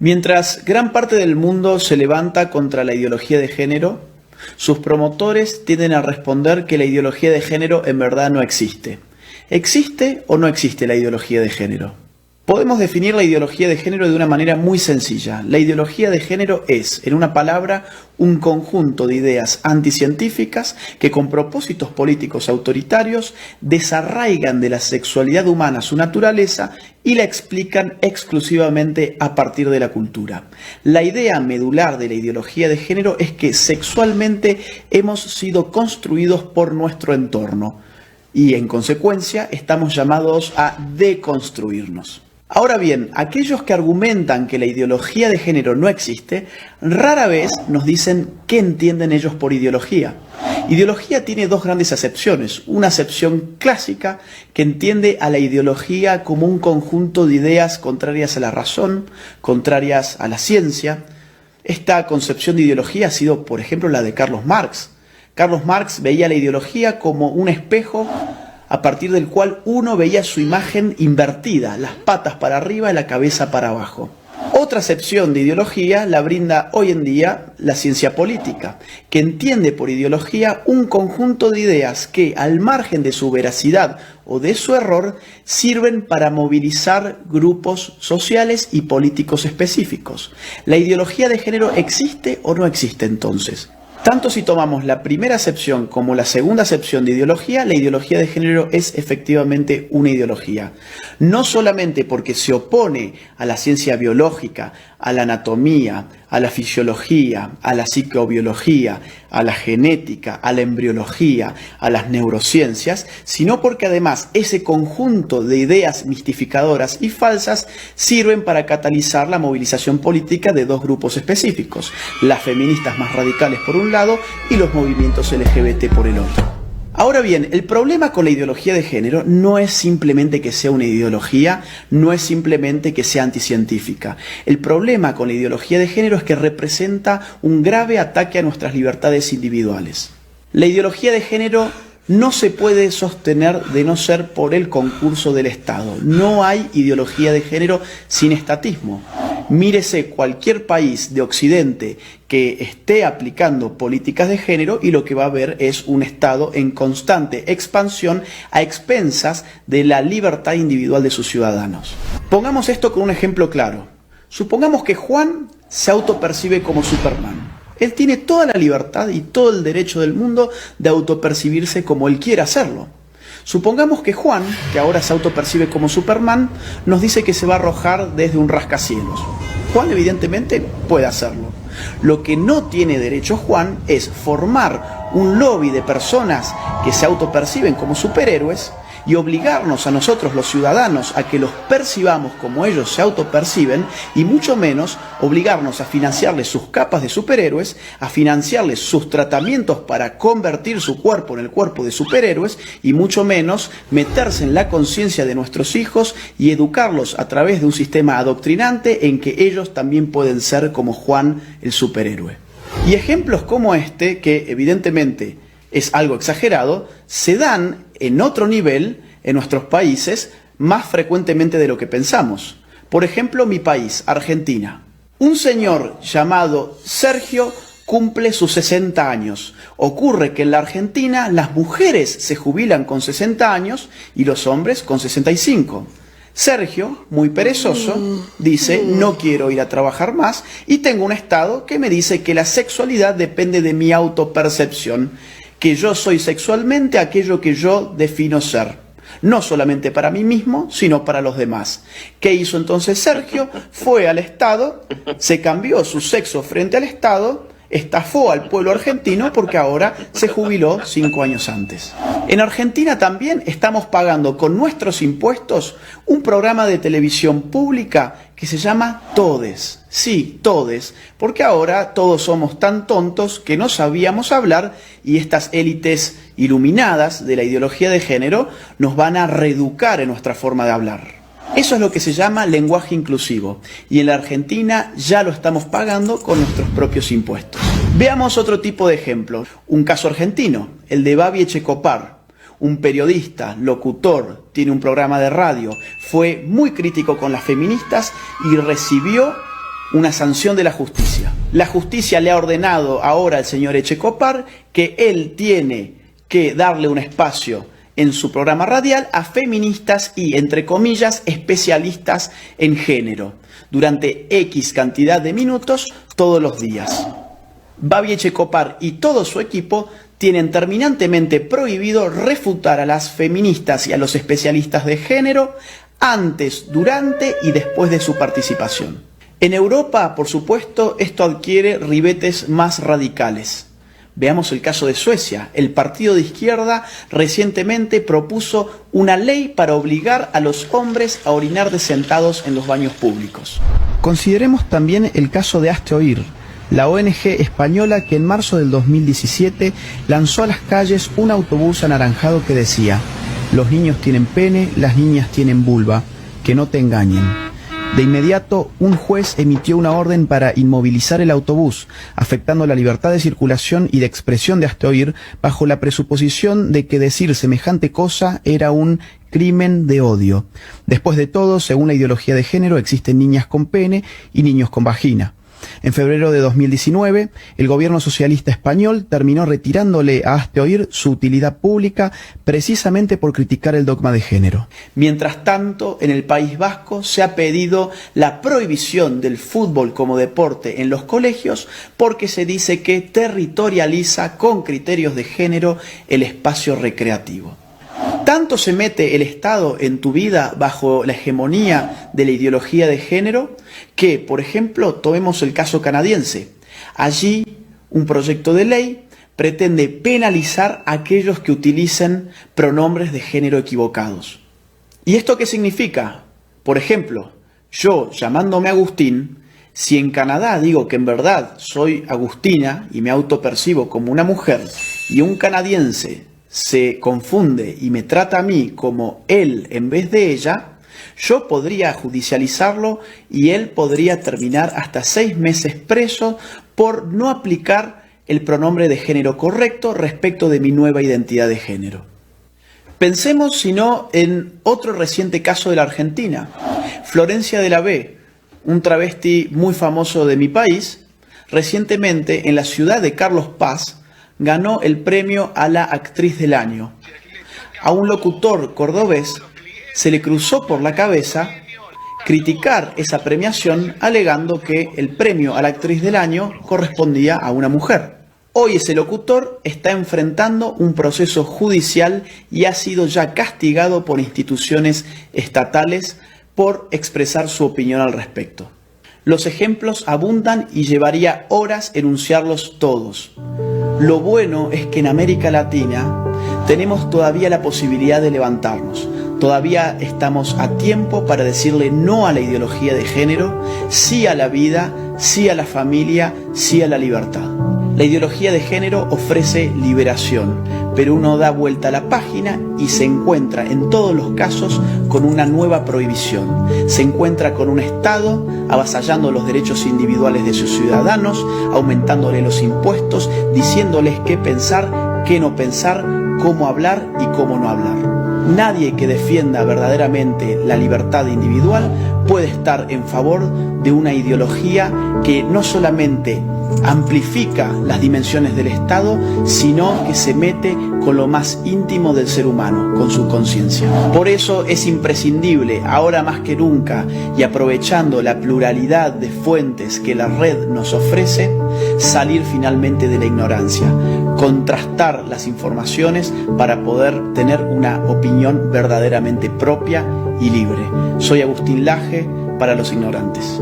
Mientras gran parte del mundo se levanta contra la ideología de género, sus promotores tienden a responder que la ideología de género en verdad no existe. ¿Existe o no existe la ideología de género? Podemos definir la ideología de género de una manera muy sencilla. La ideología de género es, en una palabra, un conjunto de ideas anticientíficas que con propósitos políticos autoritarios desarraigan de la sexualidad humana su naturaleza y la explican exclusivamente a partir de la cultura. La idea medular de la ideología de género es que sexualmente hemos sido construidos por nuestro entorno y en consecuencia estamos llamados a deconstruirnos. Ahora bien, aquellos que argumentan que la ideología de género no existe, rara vez nos dicen qué entienden ellos por ideología. Ideología tiene dos grandes acepciones. Una acepción clásica que entiende a la ideología como un conjunto de ideas contrarias a la razón, contrarias a la ciencia. Esta concepción de ideología ha sido, por ejemplo, la de Carlos Marx. Carlos Marx veía la ideología como un espejo a partir del cual uno veía su imagen invertida, las patas para arriba y la cabeza para abajo. Otra acepción de ideología la brinda hoy en día la ciencia política, que entiende por ideología un conjunto de ideas que, al margen de su veracidad o de su error, sirven para movilizar grupos sociales y políticos específicos. ¿La ideología de género existe o no existe entonces? Tanto si tomamos la primera acepción como la segunda acepción de ideología, la ideología de género es efectivamente una ideología. No solamente porque se opone a la ciencia biológica, a la anatomía, a la fisiología, a la psicobiología, a la genética, a la embriología, a las neurociencias, sino porque además ese conjunto de ideas mistificadoras y falsas sirven para catalizar la movilización política de dos grupos específicos, las feministas más radicales por un lado y los movimientos LGBT por el otro. Ahora bien, el problema con la ideología de género no es simplemente que sea una ideología, no es simplemente que sea anticientífica. El problema con la ideología de género es que representa un grave ataque a nuestras libertades individuales. La ideología de género no se puede sostener de no ser por el concurso del Estado. No hay ideología de género sin estatismo. Mírese cualquier país de Occidente que esté aplicando políticas de género y lo que va a ver es un Estado en constante expansión a expensas de la libertad individual de sus ciudadanos. Pongamos esto con un ejemplo claro. Supongamos que Juan se autopercibe como Superman. Él tiene toda la libertad y todo el derecho del mundo de autopercibirse como él quiera hacerlo. Supongamos que Juan, que ahora se autopercibe como Superman, nos dice que se va a arrojar desde un rascacielos. Juan evidentemente puede hacerlo. Lo que no tiene derecho Juan es formar un lobby de personas que se autoperciben como superhéroes y obligarnos a nosotros los ciudadanos a que los percibamos como ellos se autoperciben y mucho menos obligarnos a financiarles sus capas de superhéroes, a financiarles sus tratamientos para convertir su cuerpo en el cuerpo de superhéroes y mucho menos meterse en la conciencia de nuestros hijos y educarlos a través de un sistema adoctrinante en que ellos también pueden ser como Juan el superhéroe. Y ejemplos como este, que evidentemente es algo exagerado, se dan en otro nivel en nuestros países más frecuentemente de lo que pensamos. Por ejemplo, mi país, Argentina. Un señor llamado Sergio cumple sus 60 años. Ocurre que en la Argentina las mujeres se jubilan con 60 años y los hombres con 65. Sergio, muy perezoso, dice: no quiero ir a trabajar más y tengo un Estado que me dice que la sexualidad depende de mi autopercepción, que yo soy sexualmente aquello que yo defino ser, no solamente para mí mismo, sino para los demás. ¿Qué hizo entonces Sergio? Fue al Estado, se cambió su sexo frente al Estado, estafó al pueblo argentino porque ahora se jubiló 5 años antes. En Argentina también estamos pagando con nuestros impuestos un programa de televisión pública que se llama Todes. Sí, Todes, porque ahora todos somos tan tontos que no sabíamos hablar y estas élites iluminadas de la ideología de género nos van a reeducar en nuestra forma de hablar. Eso es lo que se llama lenguaje inclusivo y en la Argentina ya lo estamos pagando con nuestros propios impuestos. Veamos otro tipo de ejemplo, un caso argentino, el de Babi Echecopar. Un periodista, locutor, tiene un programa de radio, fue muy crítico con las feministas y recibió una sanción de la justicia. La justicia le ha ordenado ahora al señor Echecopar que él tiene que darle un espacio en su programa radial a feministas y, entre comillas, especialistas en género, durante X cantidad de minutos todos los días. Babi Echecopar y todo su equipo tienen terminantemente prohibido refutar a las feministas y a los especialistas de género antes, durante y después de su participación. En Europa, por supuesto, esto adquiere ribetes más radicales. Veamos el caso de Suecia. El partido de izquierda recientemente propuso una ley para obligar a los hombres a orinar sentados en los baños públicos. Consideremos también el caso de Hazte Oír, la ONG española que en marzo del 2017 lanzó a las calles un autobús anaranjado que decía: los niños tienen pene, las niñas tienen vulva, que no te engañen. De inmediato, un juez emitió una orden para inmovilizar el autobús, afectando la libertad de circulación y de expresión de Hazte Oír, bajo la presuposición de que decir semejante cosa era un crimen de odio. Después de todo, según la ideología de género, existen niñas con pene y niños con vagina. En febrero de 2019, el gobierno socialista español terminó retirándole a Hazte Oír su utilidad pública precisamente por criticar el dogma de género. Mientras tanto, en el País Vasco se ha pedido la prohibición del fútbol como deporte en los colegios porque se dice que territorializa con criterios de género el espacio recreativo. ¿Tanto se mete el Estado en tu vida bajo la hegemonía de la ideología de género que, por ejemplo, tomemos el caso canadiense? Allí, un proyecto de ley pretende penalizar a aquellos que utilicen pronombres de género equivocados. ¿Y esto qué significa? Por ejemplo, yo, llamándome Agustín, si en Canadá digo que en verdad soy Agustina y me autopercibo como una mujer, y un canadiense se confunde y me trata a mí como él en vez de ella, yo podría judicializarlo y él podría terminar hasta 6 meses preso por no aplicar el pronombre de género correcto respecto de mi nueva identidad de género. Pensemos, si no, en otro reciente caso de la Argentina. Florencia de la B, un travesti muy famoso de mi país, recientemente en la ciudad de Carlos Paz, ganó el premio a la actriz del año. A un locutor cordobés se le cruzó por la cabeza criticar esa premiación alegando que el premio a la actriz del año correspondía a una mujer. Hoy ese locutor está enfrentando un proceso judicial y ha sido ya castigado por instituciones estatales por expresar su opinión al respecto. Los ejemplos abundan y llevaría horas enunciarlos todos. Lo bueno es que en América Latina tenemos todavía la posibilidad de levantarnos. Todavía estamos a tiempo para decirle no a la ideología de género, sí a la vida, sí a la familia, sí a la libertad. La ideología de género ofrece liberación, pero uno da vuelta a la página y se encuentra en todos los casos con una nueva prohibición. Se encuentra con un Estado avasallando los derechos individuales de sus ciudadanos, aumentándole los impuestos, diciéndoles qué pensar, qué no pensar, cómo hablar y cómo no hablar. Nadie que defienda verdaderamente la libertad individual puede estar en favor de una ideología que no solamente amplifica las dimensiones del Estado, sino que se mete con lo más íntimo del ser humano, con su conciencia. Por eso es imprescindible, ahora más que nunca, y aprovechando la pluralidad de fuentes que la red nos ofrece, salir finalmente de la ignorancia, contrastar las informaciones para poder tener una opinión verdaderamente propia y libre. Soy Agustín Laje, para los ignorantes.